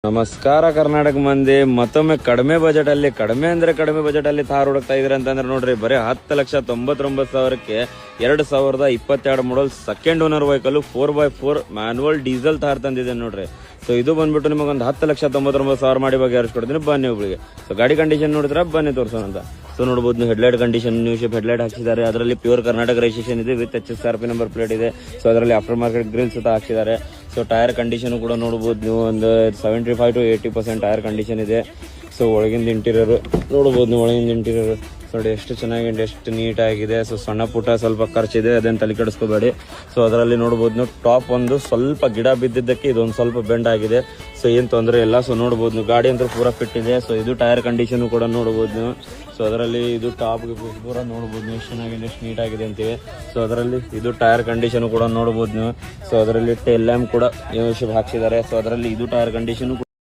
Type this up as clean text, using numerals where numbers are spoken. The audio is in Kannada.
ನಮಸ್ಕಾರ ಕರ್ನಾಟಕ ಮಂದಿ. ಮತ್ತೊಮ್ಮೆ ಕಡಿಮೆ ಬಜೆಟ್ ಅಲ್ಲಿ, ಕಡಿಮೆ ಬಜೆಟ್ ಅಲ್ಲಿ ಥಾರ್ ಹುಡುಕ್ತಾ ಇದ್ರಿ ಅಂತಂದ್ರೆ ನೋಡ್ರಿ, ಬರೀ 10,99,000ಕ್ಕೆ 2022 model second owner vehicle 4x4 manual diesel Thar ತಂದಿದೆ ನೋಡ್ರಿ. ಸೊ ಇದು ಬಂದ್ಬಿಟ್ಟು ನಿಮಗೊಂದು 10,99,000 ಮಾಡಿ ಬಗ್ಗೆ ಯಾರಿಸ್ಕೊಡ್ತೀನಿ ಬನ್ನಿ ಒಬ್ಳಿಗೆ. ಸೊ ಗಾಡಿ ಕಂಡೀಷನ್ ನೋಡಿದ್ರೆ ಬನ್ನಿ ತೋರ್ಸೋಣ ಅಂತ. ಸೊ ನೋಡಬಹುದು ನೀವು headlight condition, new shape headlight ಹಾಕಿದ್ದಾರೆ. ಅದರಲ್ಲಿ ಪ್ಯೂರ್ ಕರ್ನಾಟಕ ರಿಜಿಸ್ಟ್ರೇಷನ್ ಇದೆ ವಿತ್ HSRP ನಂಬರ್ ಪ್ಲೇಟ್ ಇದೆ. ಸೊ ಅದರಲ್ಲಿ ಆಫ್ಟರ್ ಮಾರ್ಕೆಟ್ ಗ್ರಿಲ್ಸ್ ಸಹ ಹಾಕಿದ್ದಾರೆ. ಸೊ ಟೈರ್ ಕಂಡೀಷನ್ ಕೂಡ ನೋಡಬಹುದು ನೀವು, ಒಂದು 75 to 80% ಟೈರ್ ಕಂಡೀಷನ್ ಇದೆ. ಸೊ ಒಳಗಿಂದ ಇಂಟೀರಿಯರ್ ನೋಡಬಹುದು ನೀವು, ಒಳಗಿಂದ ಇಂಟೀರಿಯರ್ ನೋಡಿ ಎಷ್ಟು ಚೆನ್ನಾಗಿದೆ, ಎಷ್ಟು ನೀಟ್ ಆಗಿದೆ. ಸೊ ಸಣ್ಣ ಪುಟ್ಟ ಸ್ವಲ್ಪ ಖರ್ಚಿದೆ, ಅದನ್ನು ತಲೆ ಕೆಡಿಸ್ಕೋಬೇಡಿ. ಸೊ ಅದರಲ್ಲಿ ನೋಡಬಹುದು ನೀವು, ಟಾಪ್ ಒಂದು ಸ್ವಲ್ಪ ಗಿಡ ಬಿದ್ದಿದ್ದಕ್ಕೆ ಇದೊಂದು ಸ್ವಲ್ಪ ಬೆಂಡ್ ಆಗಿದೆ. ಸೊ ಏನು ತೊಂದರೆ ಇಲ್ಲ. ಸೊ ನೋಡಬಹುದು ನೀವು, ಗಾಡಿ ಅಂತೂ ಪೂರಾ ಫಿಟ್ ಇದೆ. ಸೊ ಇದು ಟೈರ್ ಕಂಡೀಷನ್ ಕೂಡ ನೋಡಬಹುದು ನೀವು. ಸೊ ಅದರಲ್ಲಿ ಇದು ಟಾಪ್ ಪೂರ ನೋಡಬಹುದು ನೀವು, ಎಷ್ಟು ಚೆನ್ನಾಗಿದೆ, ಎಷ್ಟು ನೀಟ್ ಆಗಿದೆ ಅಂತೀವಿ. ಸೊ ಅದರಲ್ಲಿ ಇದು ಟೈರ್ ಕಂಡೀಷನ್ ಕೂಡ ನೋಡಬಹುದು ನೀವು. ಸೊ ಅದರಲ್ಲಿ ಟೇಲ್ ಲ್ಯಾಂಪ್ ಕೂಡ ಹಾಕ್ಸಿದ್ದಾರೆ. ಸೊ ಅದರಲ್ಲಿ ಇದು ಟೈರ್ ಕಂಡೀಷನ್